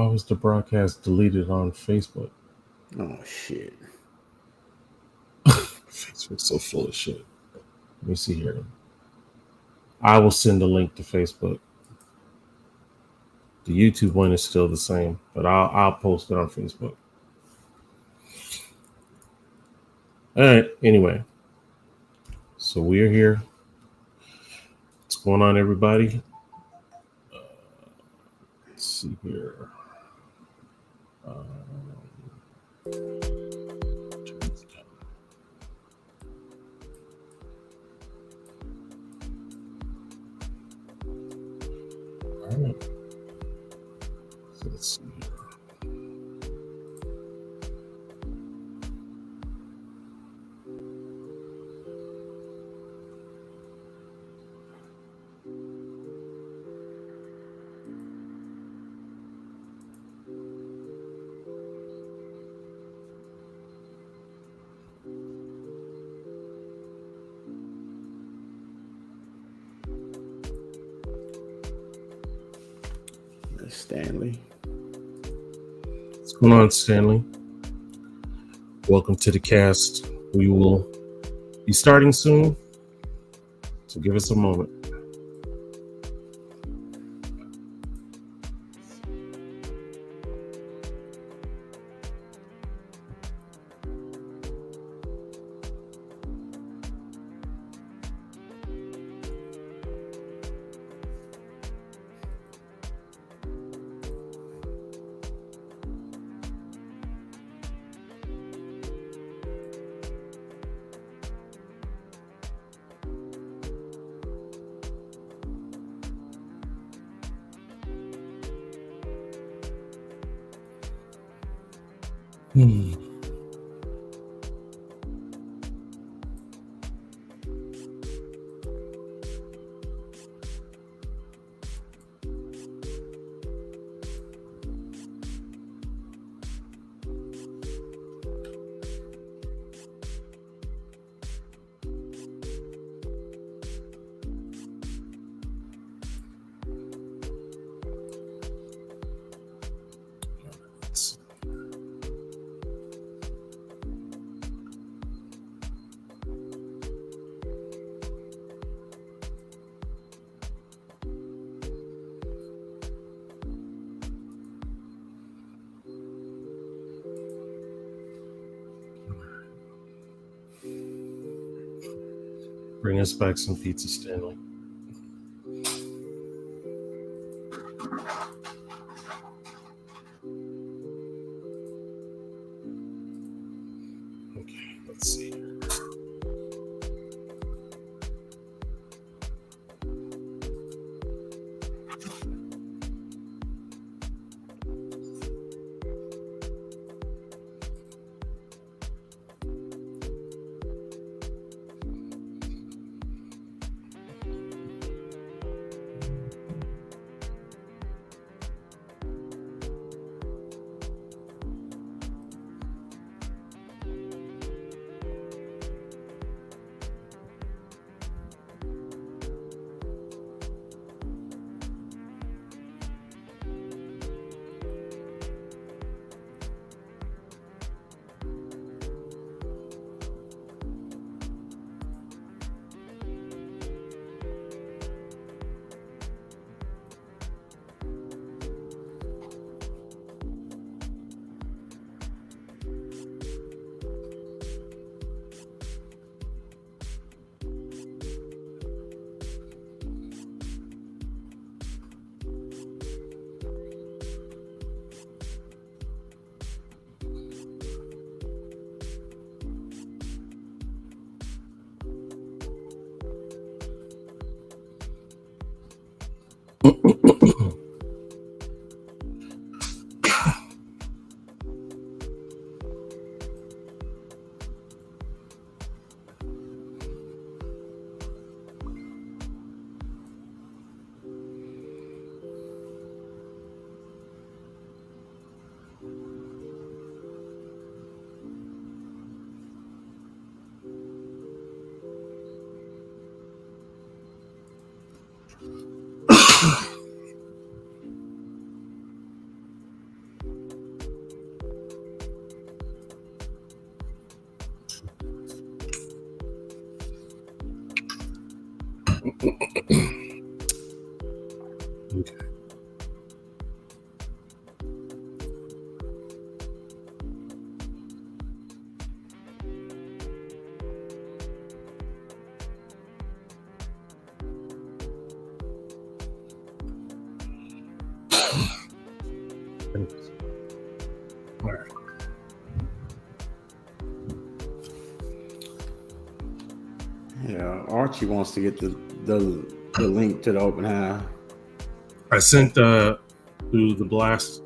Why was the broadcast deleted on Facebook? Oh, shit. Facebook's so full of shit. Let me see here. I will send a link to Facebook. The YouTube one is still the same, but I'll post it on Facebook. All right. Anyway, so we're here. What's going on, everybody? Let's see here. All right. So let's see here. Stanley. What's going on, Stanley? Welcome to the cast. We will be starting soon, so give us a moment. Bring us back some pizza, Stanley. Okay, let's see. Okay. All right. Yeah, Archie wants to get the link to the open house. I sent through the blast.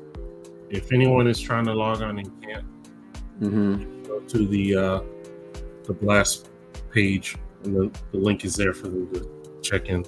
If anyone is trying to log on and can't, go to the blast page, and the link is there for them to check in.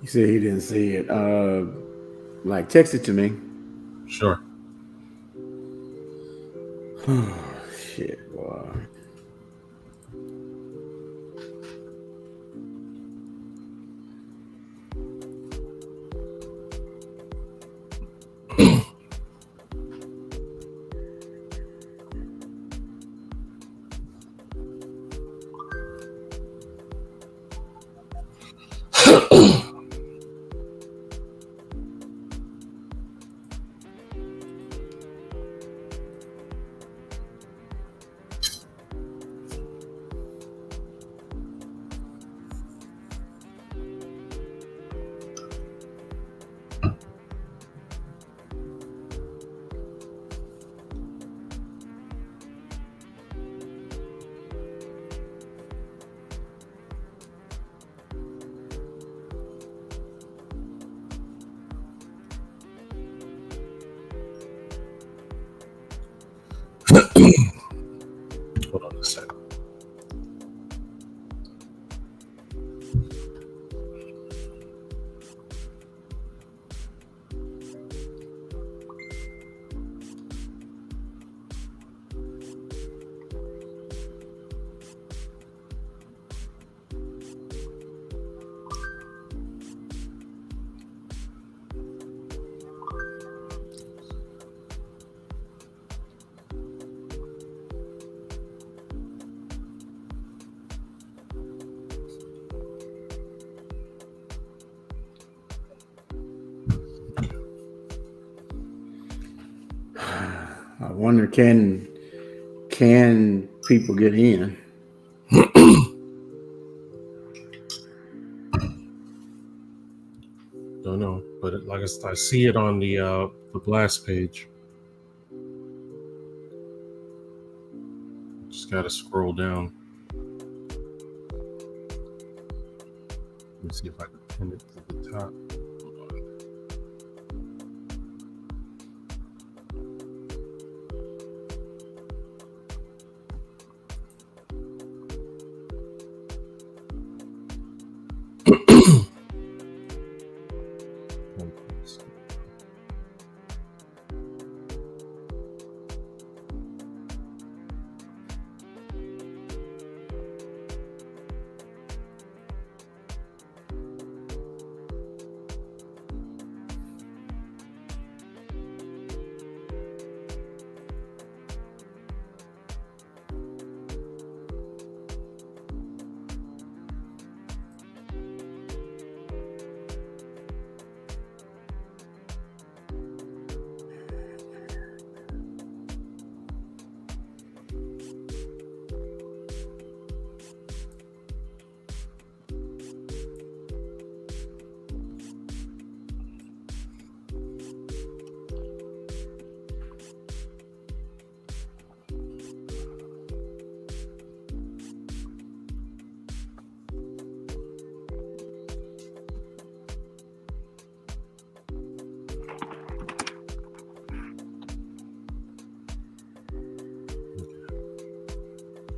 He said he didn't see it. Like, text it to me. Sure. Oh, shit, boy. Hold on a second. I wonder, can people get in? Don't know, but like I see it on the blast page. Just gotta scroll down. Let me see if I can pin it to the top. Hold on.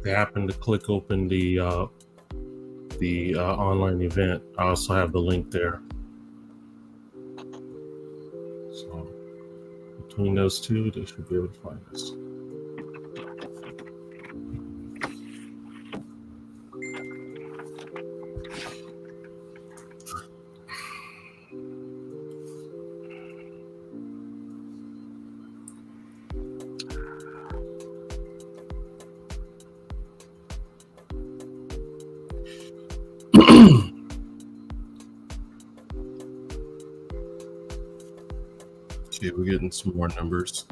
they happen to click open the online event, I also have the link there. So between those two, they should be able to find us. Okay, we're getting some more numbers.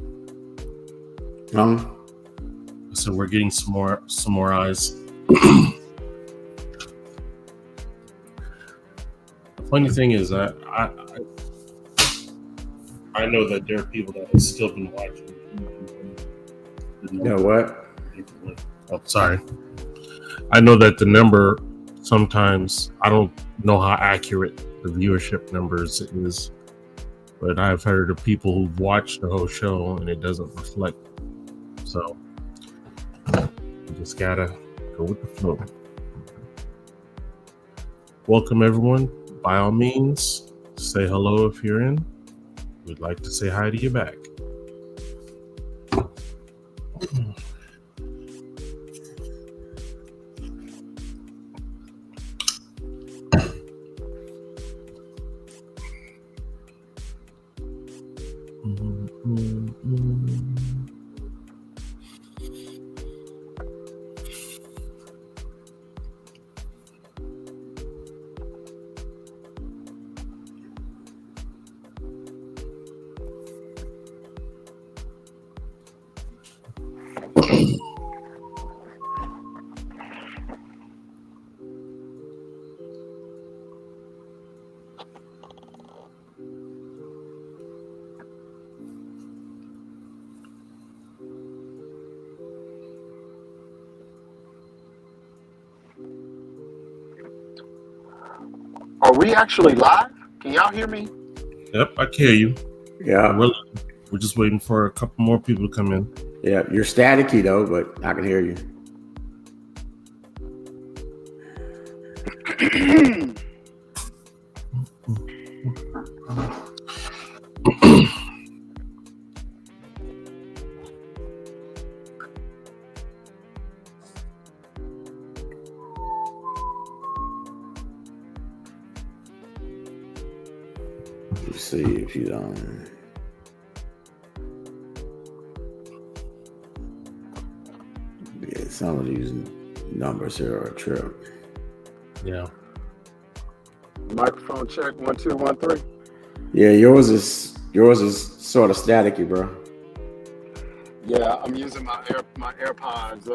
So we're getting some more eyes. The funny thing is, I know that there are people that have still been watching. You know what? Oh, sorry. I know that the number, sometimes I don't know how accurate the viewership numbers is, but I've heard of people who've watched the whole show and it doesn't reflect. So you just gotta go with the flow. Welcome everyone. By all means, say hello if you're in. We'd like to say hi to you back. Are we actually live? Can y'all hear me? Yep, I can hear you. Yeah. We're just waiting for a couple more people to come in. Yeah, you're staticky though, but I can hear you. Let's see if she's on. Yeah, some of these numbers here are a trip. Yeah. Microphone check 1 2 1 3. Yeah, yours is sort of staticky, bro. Yeah, I'm using my AirPods.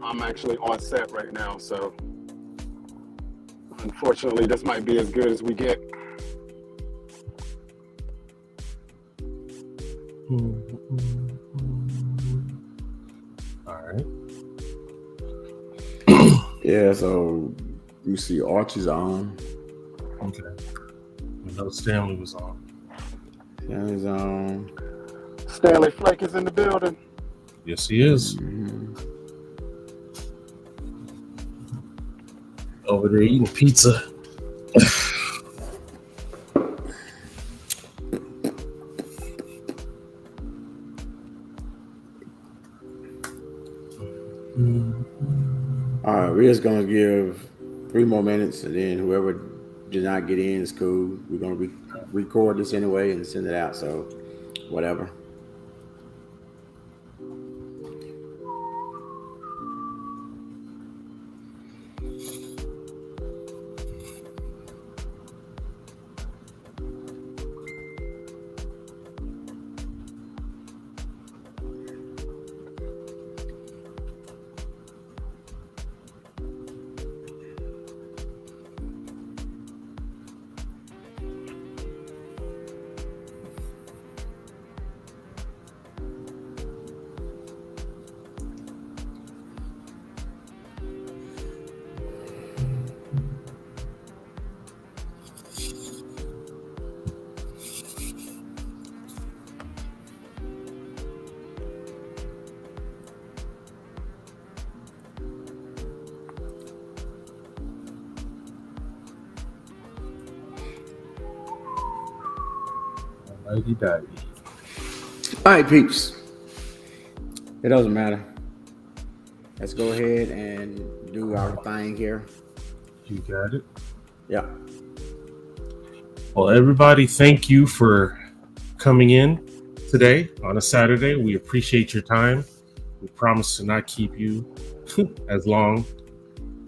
I'm actually on set right now, so unfortunately, this might be as good as we get. All right. Yeah, so you see Archie's on. Okay. I know Stanley was on. Stanley's on. Stanley Flake is in the building. Yes, he is. Mm-hmm. Over there eating pizza. All right, we're just gonna give 3 more minutes, and then whoever did not get in is cool. We're gonna record this anyway and send it out. So, whatever. Righty-tighty. All right, peeps. It doesn't matter. Let's go ahead and do our thing here. You got it. Yeah. Well, everybody, thank you for coming in today on a Saturday. We appreciate your time. We promise to not keep you as long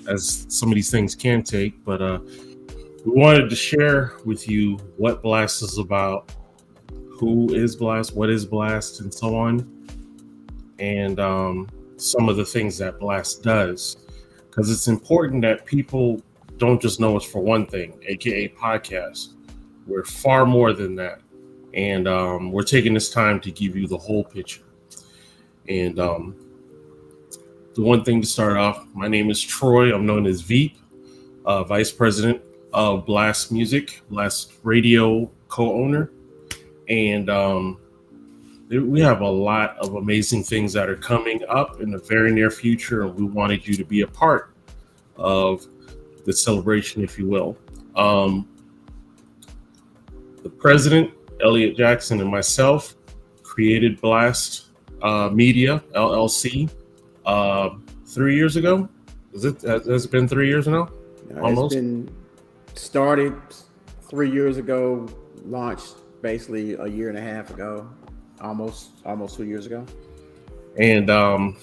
as some of these things can take, but we wanted to share with you what Blast is about, who is Blast, what is Blast, and so on, and some of the things that Blast does, because it's important that people don't just know us for one thing, aka podcast. We're far more than that, and we're taking this time to give you the whole picture. And the one thing to start off, my name is Troy. I'm known as Veep, Vice President of Blast Music, Blast Radio co-owner, and we have a lot of amazing things that are coming up in the very near future, and we wanted you to be a part of the celebration, if you will. The president, Elliot Jackson, and myself created Blast Media LLC 3 years ago. Has it been 3 years now? Almost. It's been started 3 years ago, launched basically a year and a half ago, almost 2 years ago. And the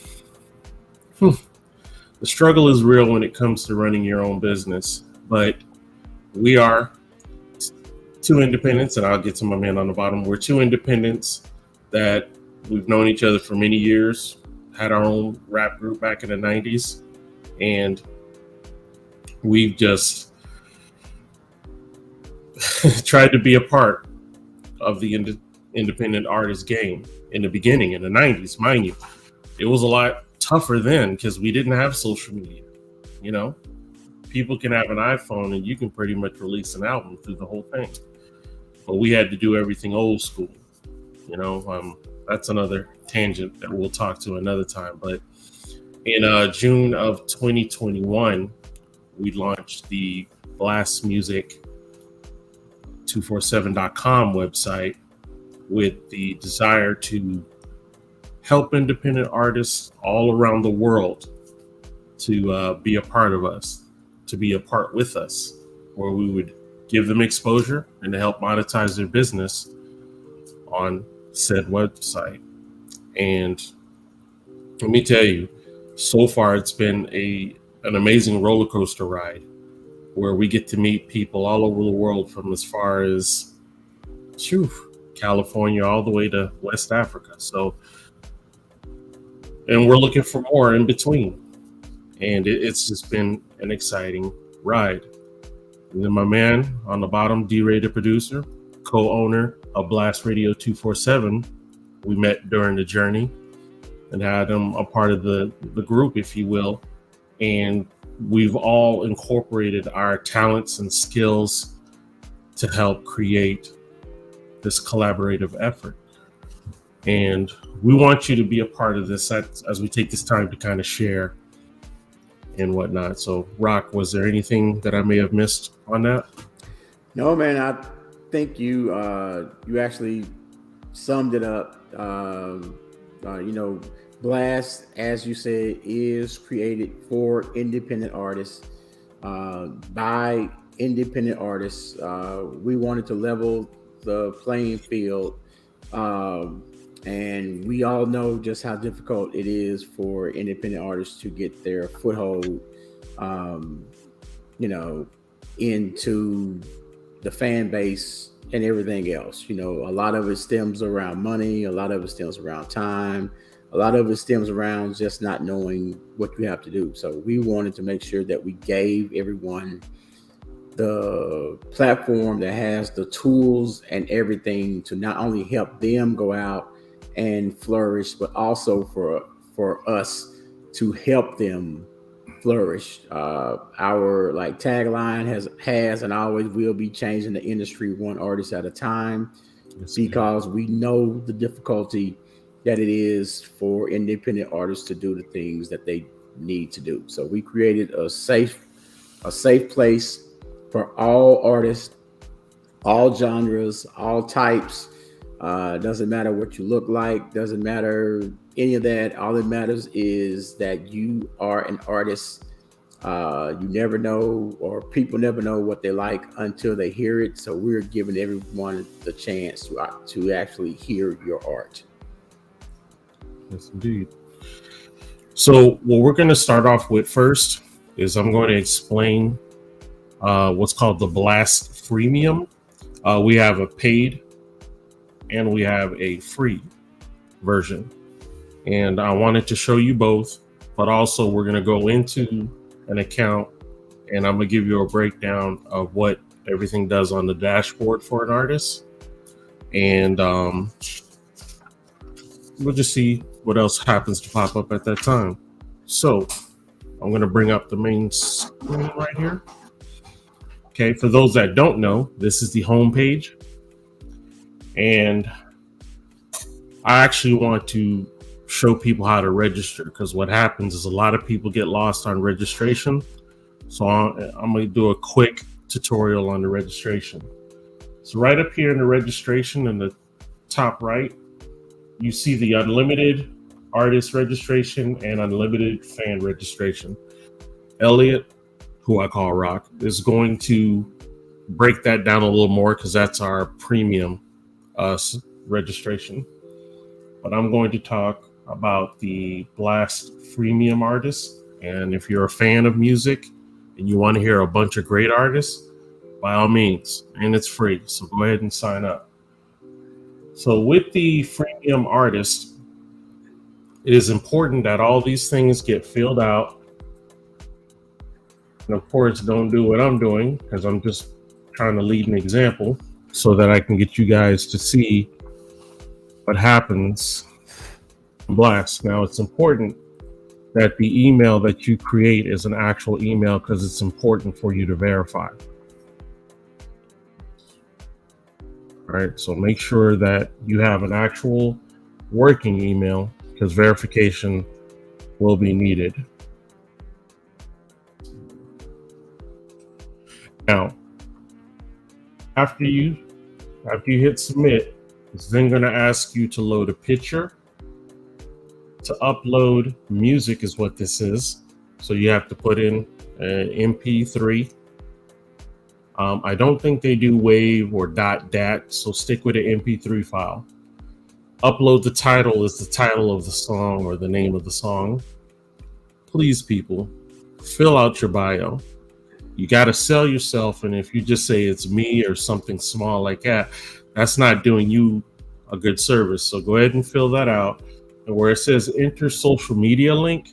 struggle is real when it comes to running your own business, but we are two independents, and I'll get to my man on the bottom. We're two independents that we've known each other for many years, had our own rap group back in the 90s, and we've just tried to be a part of the independent artist game in the beginning, in the 90s, mind you. It was a lot tougher then because we didn't have social media. You know, people can have an iPhone and you can pretty much release an album through the whole thing. But we had to do everything old school. You know, that's another tangent that we'll talk to another time. But in June of 2021, we launched the blastmusic247.com website with the desire to help independent artists all around the world to be a part of us, to be a part with us, where we would give them exposure and to help monetize their business on said website. And let me tell you, so far it's been an amazing roller coaster ride where we get to meet people all over the world, from as far as California all the way to West Africa. So, and we're looking for more in between. And it's just been an exciting ride. And then my man on the bottom, D-Ray, the producer, co-owner of Blast Radio 247, we met during the journey and had him a part of the group, if you will. And we've all incorporated our talents and skills to help create this collaborative effort. And we want you to be a part of this as we take this time to kind of share and whatnot. So, Rock, was there anything that I may have missed on that? No, man, I think you actually summed it up. Blast, as you said, is created for independent artists, by independent artists. We wanted to level the playing field, and we all know just how difficult it is for independent artists to get their foothold, into the fan base and everything else. You know, a lot of it stems around money, a lot of it stems around time, a lot of it stems around just not knowing what you have to do. So we wanted to make sure that we gave everyone the platform that has the tools and everything to not only help them go out and flourish, but also for us to help them flourish. Our tagline has and always will be changing the industry one artist at a time, because we know the difficulty that it is for independent artists to do the things that they need to do. So we created a safe place for all artists, all genres, all types, Doesn't matter what you look like, doesn't matter any of that. All that matters is that you are an artist. You never know, or people never know what they like until they hear it. So we're giving everyone the chance to actually hear your art. Yes, indeed. So what we're going to start off with first is I'm going to explain what's called the Blast Freemium. We have a paid and we have a free version. And I wanted to show you both, but also we're going to go into an account and I'm going to give you a breakdown of what everything does on the dashboard for an artist. And we'll just see what else happens to pop up at that time. So I'm going to bring up the main screen right here. Okay, for those that don't know, this is the home page. And I actually want to show people how to register, because what happens is a lot of people get lost on registration. So I'm going to do a quick tutorial on the registration. So right up here in the registration in the top right, you see the unlimited artist registration and unlimited fan registration. Elliot, who I call Rock, is going to break that down a little more because that's our premium registration. But I'm going to talk about the Blast Freemium artists. And if you're a fan of music and you want to hear a bunch of great artists, by all means, and it's free. So go ahead and sign up. So with the freemium artist, it is important that all these things get filled out. And of course, don't do what I'm doing, because I'm just trying to lead an example so that I can get you guys to see what happens in Blast. Now, it's important that the email that you create is an actual email, because it's important for you to verify. All right, so make sure that you have an actual working email, because verification will be needed. Now, after you hit submit, it's then going to ask you to load a picture. To upload music is what this is. So you have to put in an MP3. I don't think they do WAV or .dat, so stick with an MP3 file. Upload the title is the title of the song or the name of the song. Please, people, fill out your bio. You got to sell yourself, and if you just say it's me or something small like that, that's not doing you a good service. So go ahead and fill that out. And where it says enter social media link,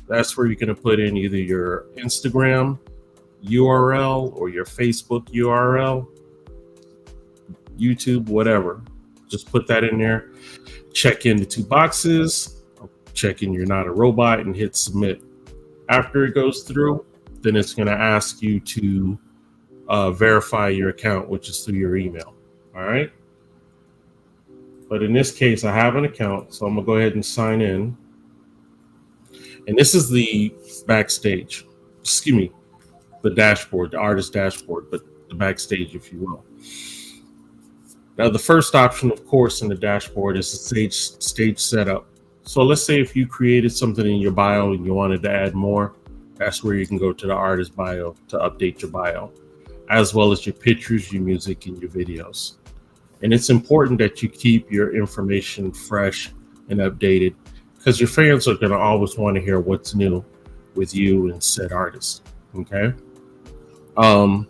that's where you're going to put in either your Instagram URL or your Facebook URL, YouTube, whatever. Just put that in there. Check in the 2 boxes, check in you're not a robot, and hit submit. After it goes through, then it's going to ask you to verify your account, which is through your email. All right. But in this case, I have an account, so I'm going to go ahead and sign in. And this is the backstage. Excuse me, the dashboard, the artist dashboard, but the backstage, if you will. Now, the first option, of course, in the dashboard is the stage setup. So let's say if you created something in your bio and you wanted to add more, that's where you can go to the artist bio to update your bio, as well as your pictures, your music, and your videos. And it's important that you keep your information fresh and updated, because your fans are going to always want to hear what's new with you and said artist. Okay. The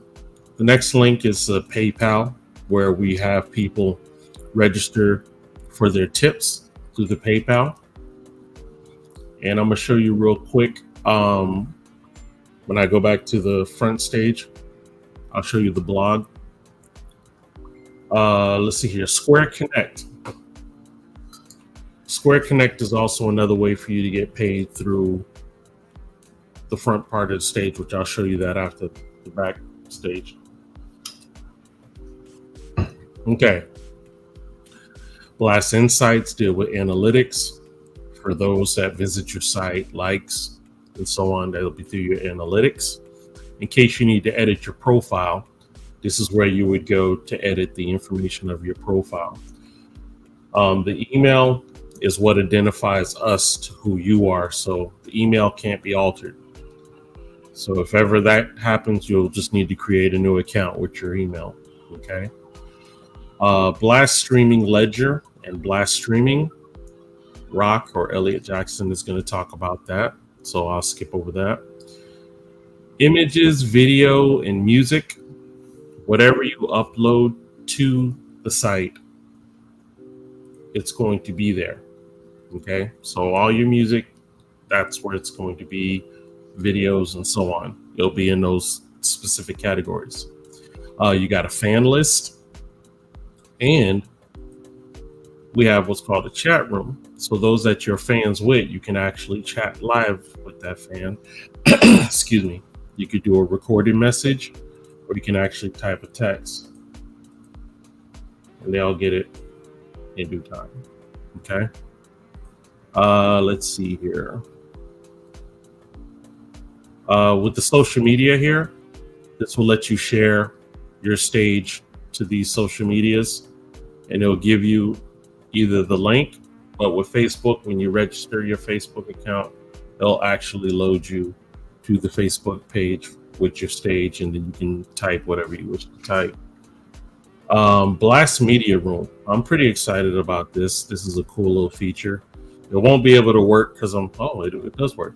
next link is PayPal, where we have people register for their tips through the PayPal. And I'm going to show you real quick. When I go back to the front stage, I'll show you the blog. Let's see here, Square Connect. Square Connect is also another way for you to get paid through the front part of the stage, which I'll show you that after the back stage. Okay. Blast Insights deal with analytics for those that visit your site, likes, and so on. That'll be through your analytics. In case you need to edit your profile, this is where you would go to edit the information of your profile. The email is what identifies us to who you are. So the email can't be altered. So if ever that happens, you'll just need to create a new account with your email. Okay. Blast Streaming Ledger and Blast Streaming. Rock or Elliot Jackson is going to talk about that. So I'll skip over that. Images, video, and music. Whatever you upload to the site, it's going to be there. Okay. So all your music, that's where it's going to be. Videos and so on. It'll be in those specific categories. You got a fan list, and we have what's called a chat room. So those that you're fans with, you can actually chat live with that fan. Excuse me. You could do a recorded message, or you can actually type a text, and they'll get it in due time. Okay. Let's see here. With the social media here, this will let you share your stage to these social medias, and it'll give you either the link, but with Facebook, when you register your Facebook account, it'll actually load you to the Facebook page with your stage, and then you can type whatever you wish to type. Blast Media Room. I'm pretty excited about this. This is a cool little feature. It won't be able to work because it does work.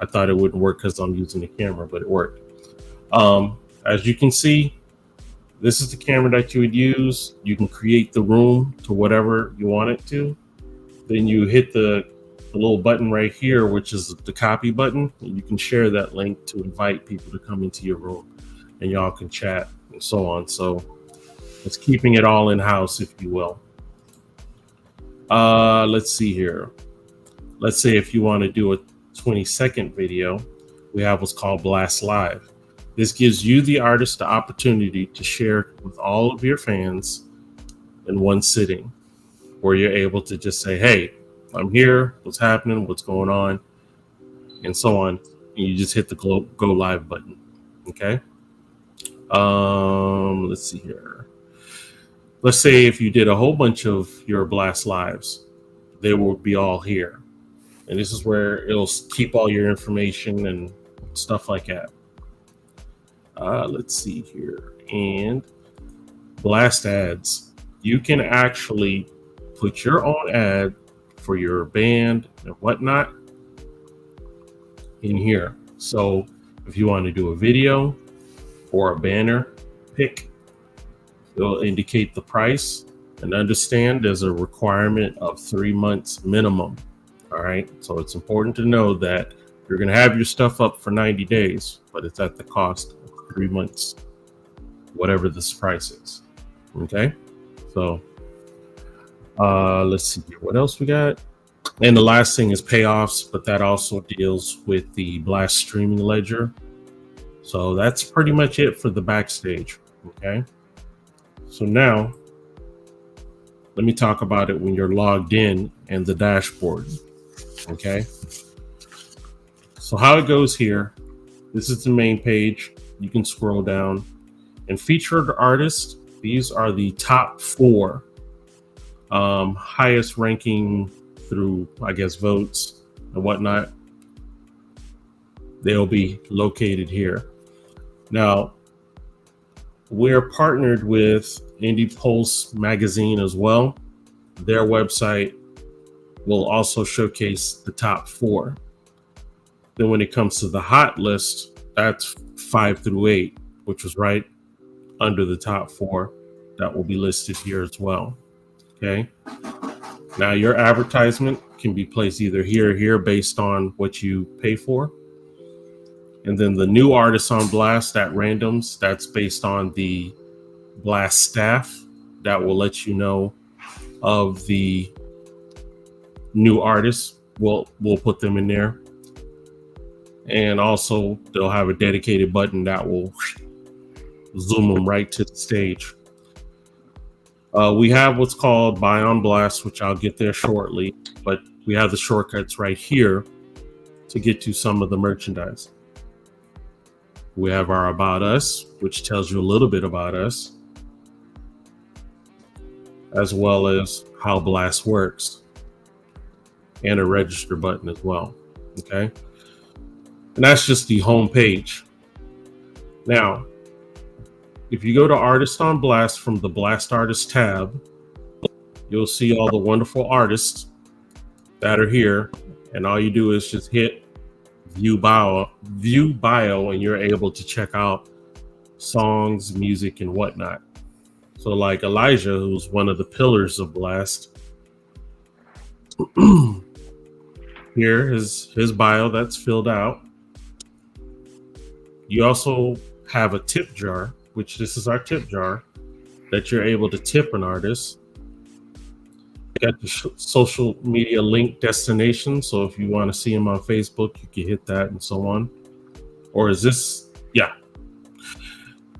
I thought it wouldn't work because I'm using the camera, but it worked. As you can see, this is the camera that you would use. You can create the room to whatever you want it to. Then you hit the little button right here, which is the copy button. And you can share that link to invite people to come into your room, and y'all can chat and so on. So it's keeping it all in-house, if you will. Let's see here. Let's say if you want to do a 20-second video, we have what's called Blast Live. This gives you, the artist, the opportunity to share with all of your fans in one sitting, where you're able to just say, hey, I'm here, what's happening, what's going on, and so on. And you just hit the go live button. Okay. Let's see here. Let's say if you did a whole bunch of your Blast Lives, they will be all here. And this is where it'll keep all your information and stuff like that. Let's see here. And Blast Ads. You can actually put your own ad for your band and whatnot in here. So if you want to do a video or a banner pick, it'll indicate the price, and understand there's a requirement of 3 months minimum. All right. So it's important to know that you're going to have your stuff up for 90 days, but it's at the cost of 3 months, whatever this price is. Okay. So let's see here. What else we got? And the last thing is payoffs, but that also deals with the Blast Streaming Ledger. So that's pretty much it for the backstage. Okay. So now let me talk about it when you're logged in and the dashboard. Okay. So how it goes here, this is the main page. You can scroll down, and featured artists. These are the top 4 highest ranking through, I guess, votes and whatnot. They'll be located here. Now, we're partnered with Indie Pulse magazine as well. Their website will also showcase the top 4. Then when it comes to the hot list, that's 5 through 8, which was right under the top 4. That will be listed here as well. Okay. Now your advertisement can be placed either here or here based on what you pay for. And then the new artists on Blast at randoms, that's based on the Blast staff that will let you know of the new artists. We'll put them in there. And also they'll have a dedicated button that will zoom them right to the stage. We have what's called Buy on Blast, which I'll get there shortly, but we have the shortcuts right here to get to some of the merchandise. We have our About Us, which tells you a little bit about us. as well as how Blast works, and a register button as well. Okay. And that's just the home page. Now, if you go to Artist on Blast from the Blast Artist tab, you'll see all the wonderful artists that are here. And all you do is just hit view bio, and you're able to check out songs, music, and whatnot. So like Elijah, who's one of the pillars of Blast, here is his bio that's filled out. You also have a tip jar, which this is our tip jar, that you're able to tip an artist. You got the social media link destination. So if you want to see him on Facebook, you can hit that and so on. Or is this, yeah,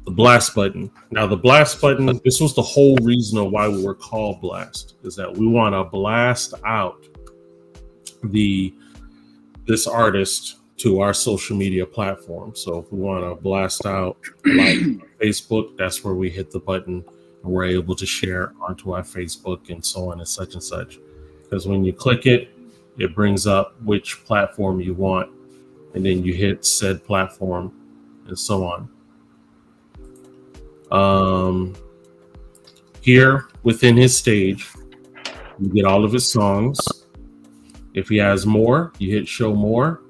the Blast button. Now the Blast button, this was the whole reason of why we were called Blast, is that we want to blast out this artist to our social media platform. So if we want to blast out like Facebook, that's where we hit the button and we're able to share onto our Facebook and so on and such. Because when you click it, it brings up which platform you want, and then you hit said platform and so on. Here within his stage, you get all of his songs. If he has more, you hit show more,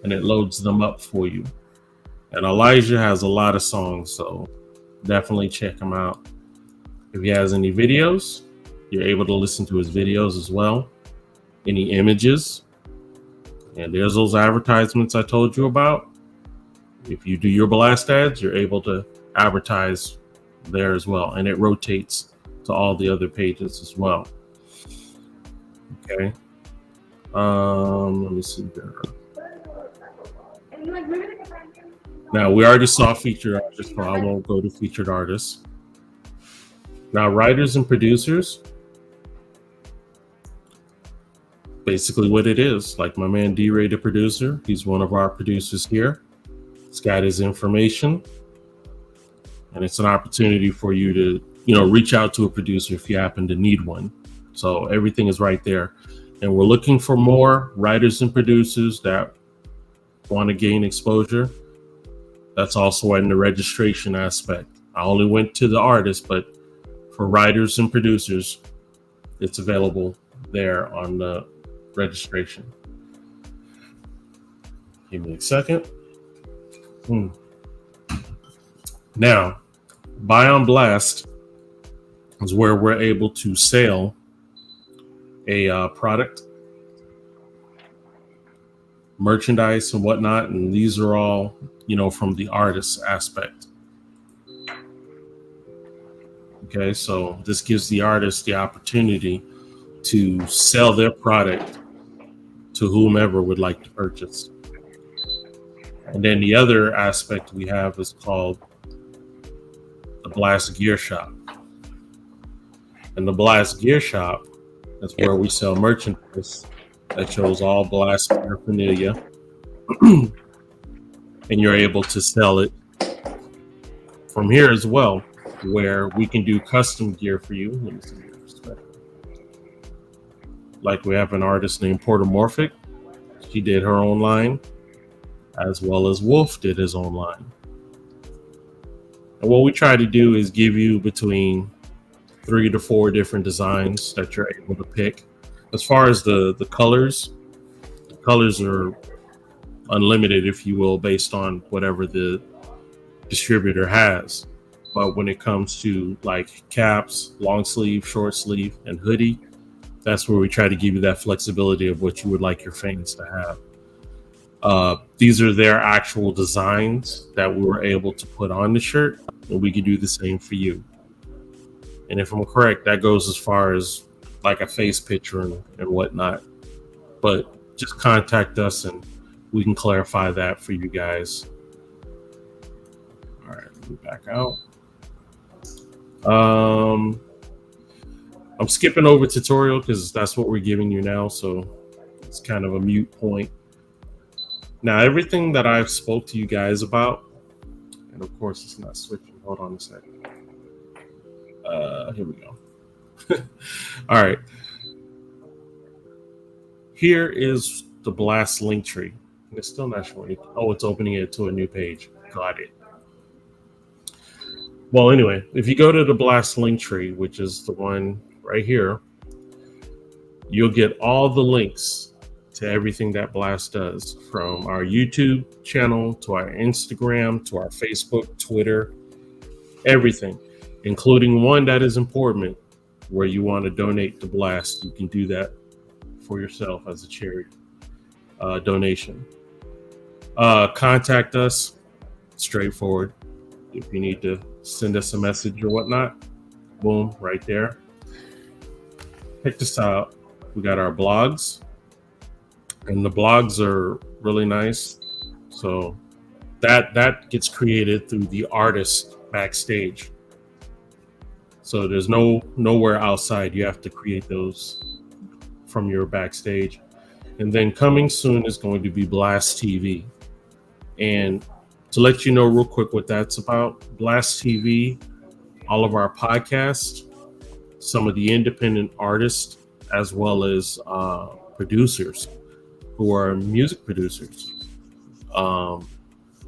and it loads them up for you. And Elijah has a lot of songs, so definitely check him out. If he has any videos, you're able to listen to his videos as well. Any images, and there's those advertisements I told you about. If you do your Blast ads, you're able to advertise there as well, and it rotates to all the other pages as well. Okay. Let me see here. Now we already saw featured artists, so I won't go to featured artists. Now writers and producers, basically what it is, like my man D-Ray, the producer, he's one of our producers here. He's got his information, and it's an opportunity for you to, reach out to a producer if you happen to need one. So everything is right there. And we're looking for more writers and producers that want to gain exposure. That's also in the registration aspect. I only went to the artists, but for writers and producers, it's available there on the registration. Give me a second. Now, Buy on Blast is where we're able to sell a product, merchandise and whatnot, and these are all from the artist aspect. Okay, so this gives the artist the opportunity to sell their product to whomever would like to purchase. And then the other aspect we have is called the Blast Gear Shop. And the Blast Gear Shop is where we sell merchandise that shows all Blast paraphernalia. And you're able to sell it from here as well, where we can do custom gear for you. Let me see here. Like we have an artist named Portamorphic. She did her own line, as well as Wolf did his own line. And what we try to do is give you between 3 to 4 different designs that you're able to pick. As far as the colors are unlimited, if you will, based on whatever the distributor has. But when it comes to like caps, long sleeve, short sleeve, and hoodie, that's where we try to give you that flexibility of what you would like your fans to have. These are their actual designs that we were able to put on the shirt, and we can do the same for you. And if I'm correct, that goes as far as like a face picture and whatnot. But just contact us and we can clarify that for you guys. All right, let me back out. I'm skipping over tutorial because that's what we're giving you now, so it's kind of a mute point. Now, everything that I've spoke to you guys about, and of course it's not switching. Hold on a second. Here we go. All right. Here is the Blast link tree. It's still not showing. Oh, it's opening it to a new page. Got it. Well, anyway, if you go to the Blast link tree, which is the one right here, you'll get all the links to everything that Blast does, from our YouTube channel to our Instagram to our Facebook, Twitter, everything, including one that is important where you want to donate to Blast. You can do that for yourself as a charity donation. Contact us, straightforward. If you need to send us a message or whatnot, boom, right there. Check this out. We got our blogs, and the blogs are really nice. So that gets created through the artist backstage. So there's nowhere outside. You have to create those from your backstage. And then coming soon is going to be Blast TV. And to let you know real quick what that's about, Blast TV, all of our podcasts, some of the independent artists, as well as producers who are music producers,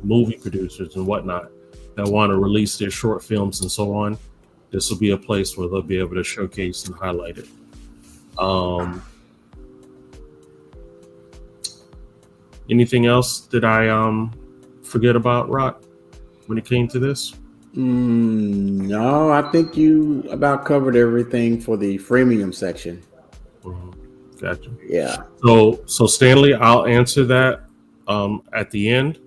movie producers and whatnot, that want to release their short films and so on. This will be a place where they'll be able to showcase and highlight it. Anything else that I forget about, Rock, when it came to this? No, I think you about covered everything for the freemium section. Gotcha. Yeah. So Stanley, I'll answer that at the end.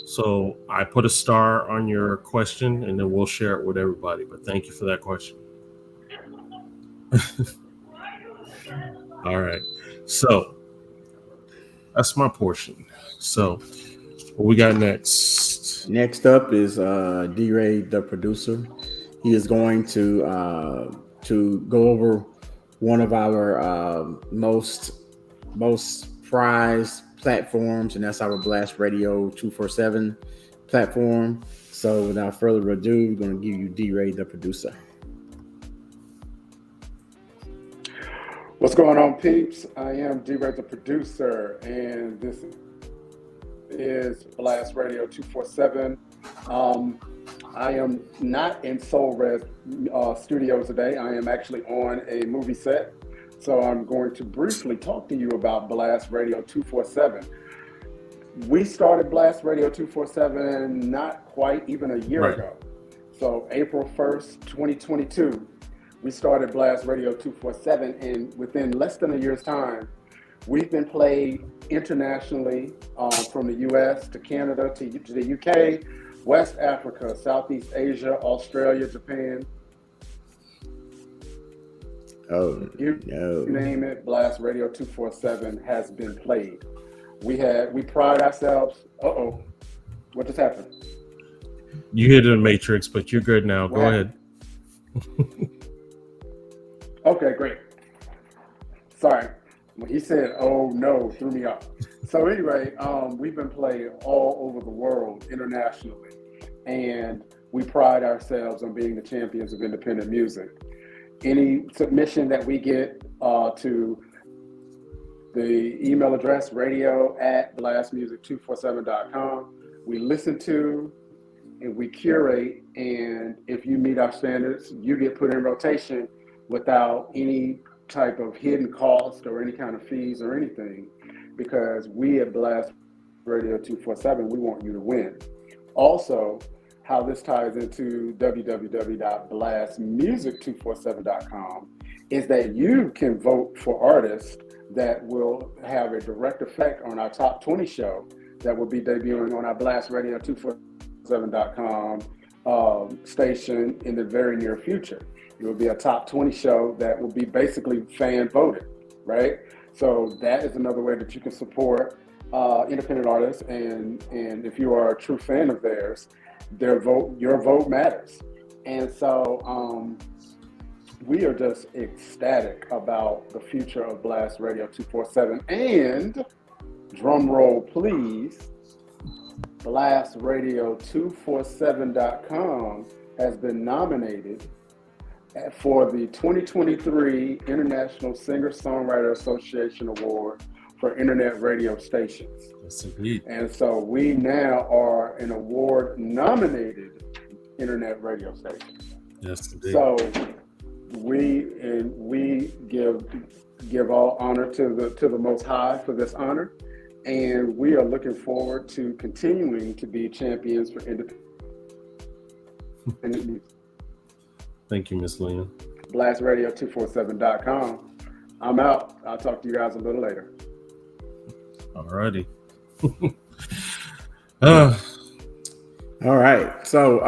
So I put a star on your question, and then we'll share it with everybody. But thank you for that question. All right. So that's my portion. So what we got next? Next up is D-Ray, the producer. He is going to go over one of our most prized platforms, and that's our Blast Radio 247 platform. So without further ado, we're going to give you D-Ray, the producer. What's going on, peeps? I am D-Ray, the producer, and this is Blast Radio 247. I am not in Soul Res Studios today. I am actually on a movie set. So I'm going to briefly talk to you about Blast Radio 247. We started Blast Radio 247 not quite even a year ago. So April 1st, 2022, we started Blast Radio 247, and within less than a year's time, we've been played internationally from the US to Canada to the UK, West Africa, Southeast Asia, Australia, Japan. Oh, you name it, Blast Radio 247 has been played. We pride ourselves. What just happened? You hit a matrix, but you're good now. Go ahead. Okay, great. Sorry. When he said, "Oh no," threw me off. So anyway, we've been played all over the world internationally, and we pride ourselves on being the champions of independent music. Any submission that we get to the email address radio@blastmusic247.com, we listen to and we curate, and if you meet our standards, you get put in rotation without any type of hidden cost or any kind of fees or anything, because we at Blast Radio 247, we want you to win. Also, how this ties into www.blastmusic247.com is that you can vote for artists that will have a direct effect on our top 20 show that will be debuting on our Blast Radio 247.com station in the very near future. It will be a top 20 show that will be basically fan voted, right? So that is another way that you can support independent artists, and if you are a true fan of theirs, your vote matters. And so we are just ecstatic about the future of Blast Radio 247. And drum roll, please, BlastRadio247.com has been nominated for the 2023 International Singer-Songwriter Association Award for Internet Radio Stations. Yes, indeed. And so we now are an award-nominated Internet radio station. Yes, indeed. So we give all honor to the Most High for this honor, and we are looking forward to continuing to be champions for independent music. Thank you, Miss Lynn. BlastRadio247.com. I'm out. I'll talk to you guys a little later. All righty. All right. So